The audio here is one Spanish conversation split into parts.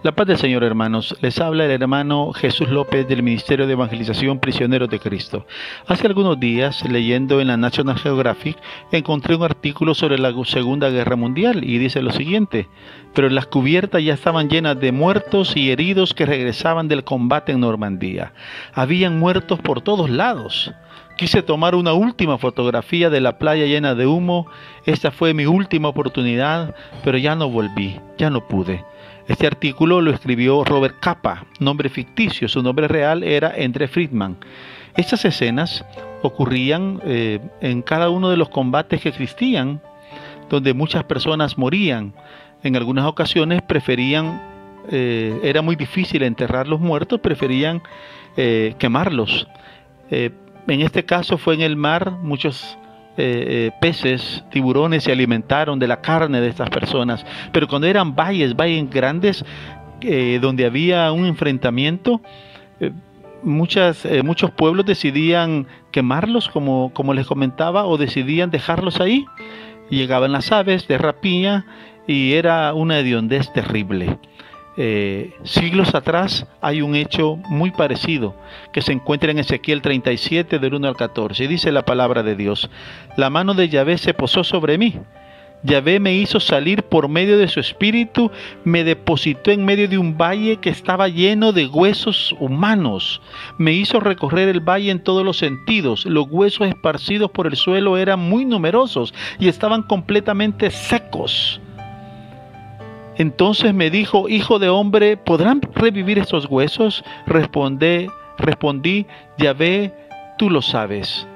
La paz del Señor, hermanos. Les habla el hermano Jesús López del Ministerio de Evangelización Prisioneros de Cristo. Hace algunos días, leyendo en la National Geographic, encontré un artículo sobre la Segunda Guerra Mundial y dice lo siguiente: pero las cubiertas ya estaban llenas de muertos y heridos que regresaban del combate en Normandía. Habían muertos por todos lados. Quise tomar una última fotografía de la playa llena de humo. Esta fue mi última oportunidad, pero ya no volví, ya no pude. Este artículo lo escribió Robert Capa, nombre ficticio. Su nombre real era Andre Friedman. Estas escenas ocurrían en cada uno de los combates que existían, donde muchas personas morían. En algunas ocasiones preferían, era muy difícil enterrar los muertos, preferían quemarlos. En este caso fue en el mar. Muchos peces, tiburones se alimentaron de la carne de estas personas, pero cuando eran valles grandes, donde había un enfrentamiento, muchos pueblos decidían quemarlos, como les comentaba, o decidían dejarlos ahí. Llegaban las aves de rapiña y era una hediondez terrible. Siglos atrás hay un hecho muy parecido que se encuentra en Ezequiel 37 del 1 al 14 y dice la palabra de Dios: la mano de Yahvé se posó sobre mí. Yahvé me hizo salir por medio de su espíritu, me depositó en medio de un valle que estaba lleno de huesos humanos. Me hizo recorrer el valle en todos los sentidos. Los huesos esparcidos por el suelo eran muy numerosos y estaban completamente secos. Entonces me dijo: hijo de hombre, ¿podrán revivir estos huesos? Respondí: Yahvé, tú lo sabes.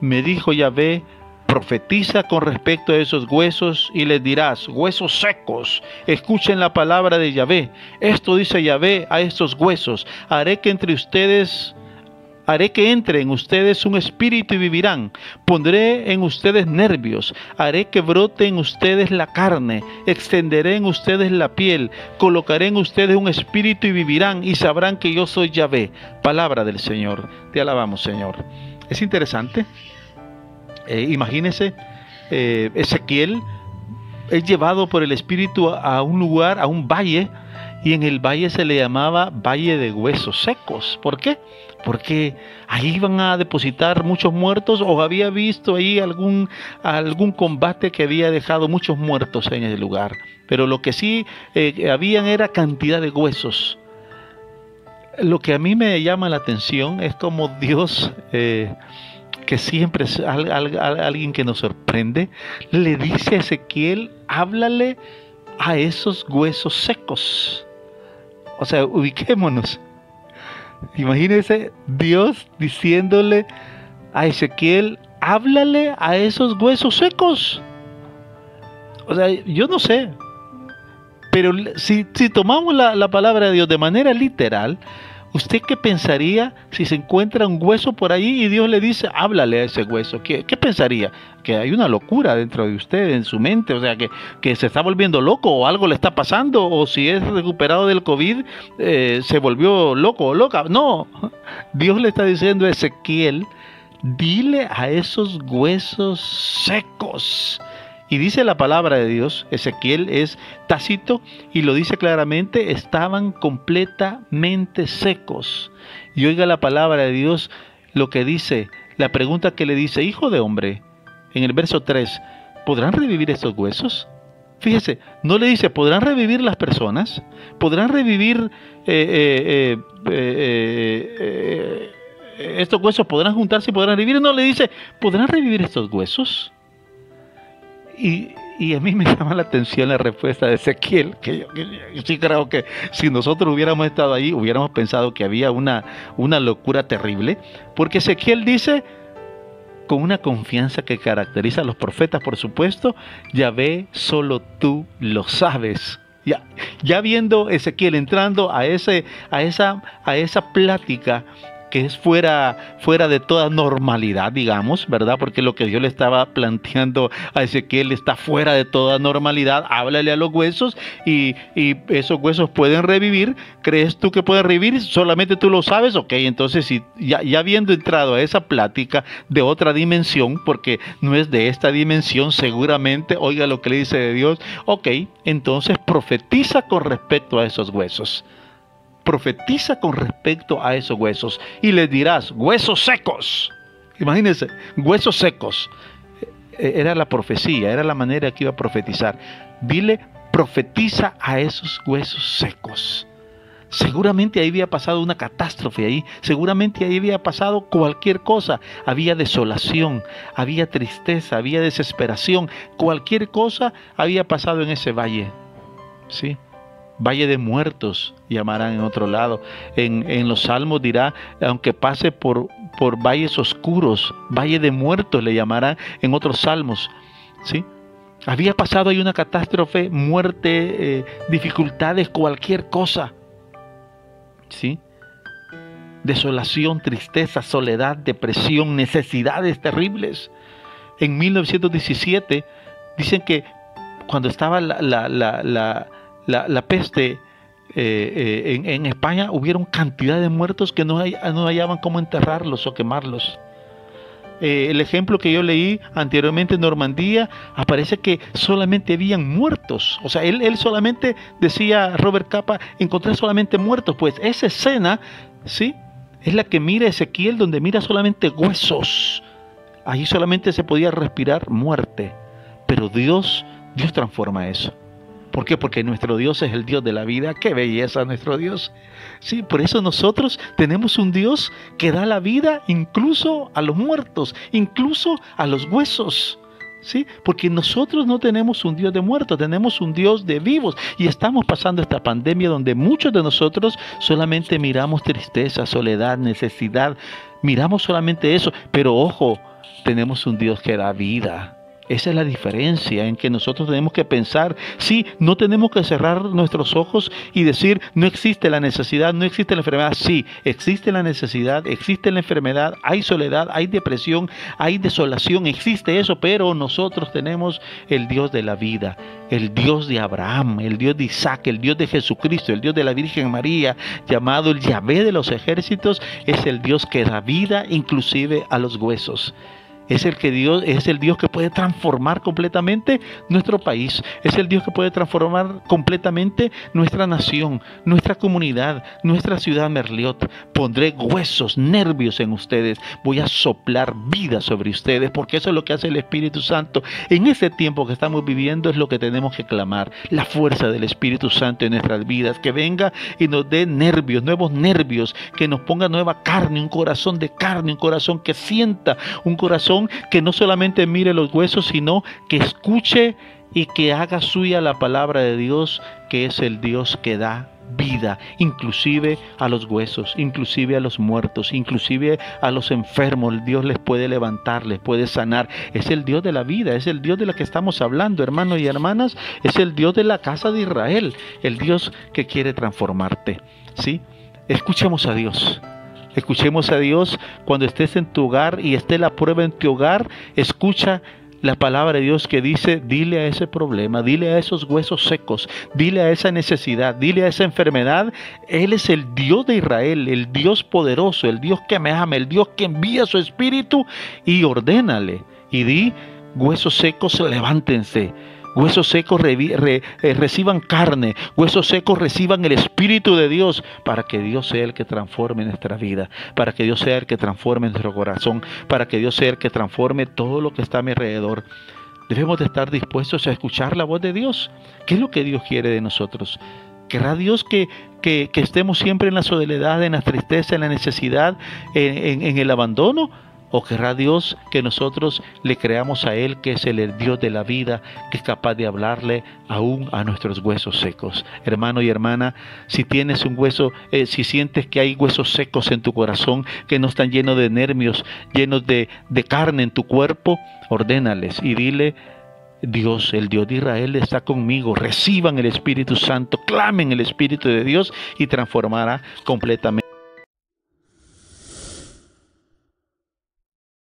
Me dijo Yahvé: profetiza con respecto a esos huesos y les dirás: huesos secos, escuchen la palabra de Yahvé. Esto dice Yahvé a estos huesos: haré que entre en ustedes un espíritu y vivirán. Pondré en ustedes nervios. Haré que brote en ustedes la carne. Extenderé en ustedes la piel. Colocaré en ustedes un espíritu y vivirán y sabrán que yo soy Yahvé. Palabra del Señor. Te alabamos, Señor. Es interesante. Imagínense, Ezequiel es llevado por el Espíritu a un lugar, a un valle, y en el valle se le llamaba Valle de Huesos Secos. ¿Por qué? Porque ahí iban a depositar muchos muertos, o había visto ahí algún combate que había dejado muchos muertos en ese lugar. Pero lo que sí habían era cantidad de huesos. Lo que a mí me llama la atención es como Dios, que siempre es alguien que nos sorprende, le dice a Ezequiel: háblale a esos huesos secos. O sea, ubiquémonos. Imagínense Dios diciéndole a Ezequiel: háblale a esos huesos secos. O sea, yo no sé, pero si tomamos la palabra de Dios de manera literal, ¿usted qué pensaría si se encuentra un hueso por allí y Dios le dice: háblale a ese hueso? ¿Qué pensaría? Que hay una locura dentro de usted, en su mente, o sea, que se está volviendo loco, o algo le está pasando, o si es recuperado del COVID, se volvió loco o loca. No, Dios le está diciendo a Ezequiel: dile a esos huesos secos. Y dice la palabra de Dios, Ezequiel es tácito y lo dice claramente: estaban completamente secos. Y oiga la palabra de Dios, lo que dice, la pregunta que le dice: hijo de hombre, en el verso 3, ¿podrán revivir estos huesos? Fíjese, no le dice: ¿podrán revivir las personas? ¿Podrán revivir estos huesos? ¿Podrán juntarse y podrán revivir? No, le dice: ¿podrán revivir estos huesos? Y a mí me llama la atención la respuesta de Ezequiel, que yo sí creo que si nosotros hubiéramos estado ahí, hubiéramos pensado que había una locura terrible, porque Ezequiel dice, con una confianza que caracteriza a los profetas, por supuesto: Yahvé, solo tú lo sabes. Ya viendo Ezequiel entrando a esa plática que es fuera de toda normalidad, digamos, ¿verdad? Porque lo que Dios le estaba planteando a Ezequiel está fuera de toda normalidad. Háblale a los huesos y esos huesos pueden revivir. ¿Crees tú que pueden revivir? ¿Solamente tú lo sabes? Ok, entonces si ya habiendo entrado a esa plática de otra dimensión, porque no es de esta dimensión seguramente, oiga lo que le dice de Dios, ok, entonces profetiza con respecto a esos huesos. Profetiza con respecto a esos huesos y les dirás: huesos secos. Imagínense, huesos secos. Era la profecía, era la manera que iba a profetizar. Dile: profetiza a esos huesos secos. Seguramente ahí había pasado una catástrofe ahí, seguramente ahí había pasado cualquier cosa, había desolación, había tristeza, había desesperación, cualquier cosa había pasado en ese valle, ¿sí? Valle de muertos llamarán en otro lado. En los salmos dirá: aunque pase por valles oscuros, valle de muertos le llamarán en otros salmos, ¿sí? Había pasado ahí una catástrofe, muerte, dificultades, cualquier cosa, ¿sí? Desolación, tristeza, soledad, depresión, necesidades terribles. En 1917 dicen que cuando estaba la peste en España, hubieron cantidad de muertos que no hallaban cómo enterrarlos o quemarlos. El ejemplo que yo leí anteriormente en Normandía, aparece que solamente habían muertos. O sea, él solamente decía, Robert Capa, encontré solamente muertos. Pues esa escena, ¿sí?, es la que mira Ezequiel, donde mira solamente huesos. Ahí solamente se podía respirar muerte. Pero Dios transforma eso. ¿Por qué? Porque nuestro Dios es el Dios de la vida. ¡Qué belleza nuestro Dios! Sí, por eso nosotros tenemos un Dios que da la vida incluso a los muertos, incluso a los huesos. ¿Sí? Porque nosotros no tenemos un Dios de muertos, tenemos un Dios de vivos. Y estamos pasando esta pandemia donde muchos de nosotros solamente miramos tristeza, soledad, necesidad. Miramos solamente eso. Pero ojo, tenemos un Dios que da vida. Esa es la diferencia en que nosotros tenemos que pensar. Sí, no tenemos que cerrar nuestros ojos y decir: no existe la necesidad, no existe la enfermedad. Sí, existe la necesidad, existe la enfermedad, hay soledad, hay depresión, hay desolación, existe eso, pero nosotros tenemos el Dios de la vida, el Dios de Abraham, el Dios de Isaac, el Dios de Jesucristo, el Dios de la Virgen María, llamado el Yahvé de los ejércitos. Es el Dios que da vida inclusive a los huesos. Es el Dios que puede transformar completamente nuestro país. Es el Dios que puede transformar completamente nuestra nación, nuestra comunidad, nuestra ciudad Merliot. Pondré huesos, nervios en ustedes. Voy a soplar vida sobre ustedes, porque eso es lo que hace el Espíritu Santo. En ese tiempo que estamos viviendo es lo que tenemos que clamar. La fuerza del Espíritu Santo en nuestras vidas. Que venga y nos dé nervios, nuevos nervios. Que nos ponga nueva carne, un corazón de carne, un corazón que sienta, un corazón que no solamente mire los huesos, sino que escuche y que haga suya la palabra de Dios, que es el Dios que da vida, inclusive a los huesos, inclusive a los muertos, inclusive a los enfermos. Dios les puede levantar, les puede sanar. Es el Dios de la vida, es el Dios de la que estamos hablando, hermanos y hermanas. Es el Dios de la casa de Israel, el Dios que quiere transformarte, ¿sí? Escuchemos a Dios. Escuchemos a Dios. Cuando estés en tu hogar y esté la prueba en tu hogar, escucha la palabra de Dios que dice: dile a ese problema, dile a esos huesos secos, dile a esa necesidad, dile a esa enfermedad: Él es el Dios de Israel, el Dios poderoso, el Dios que me ama, el Dios que envía su Espíritu, y ordénale y di: huesos secos, levántense. Huesos secos reciban carne, huesos secos reciban el Espíritu de Dios, para que Dios sea el que transforme nuestra vida, para que Dios sea el que transforme nuestro corazón, para que Dios sea el que transforme todo lo que está a mi alrededor. Debemos de estar dispuestos a escuchar la voz de Dios. ¿Qué es lo que Dios quiere de nosotros? ¿Querrá Dios que estemos siempre en la soledad, en la tristeza, en la necesidad, en el abandono? ¿O querrá Dios que nosotros le creamos a Él, que es el Dios de la vida, que es capaz de hablarle aún a nuestros huesos secos? Hermano y hermana, si tienes un hueso, si sientes que hay huesos secos en tu corazón, que no están llenos de nervios, llenos de carne en tu cuerpo, ordénales y dile: Dios, el Dios de Israel está conmigo. Reciban el Espíritu Santo, clamen el Espíritu de Dios y transformará completamente.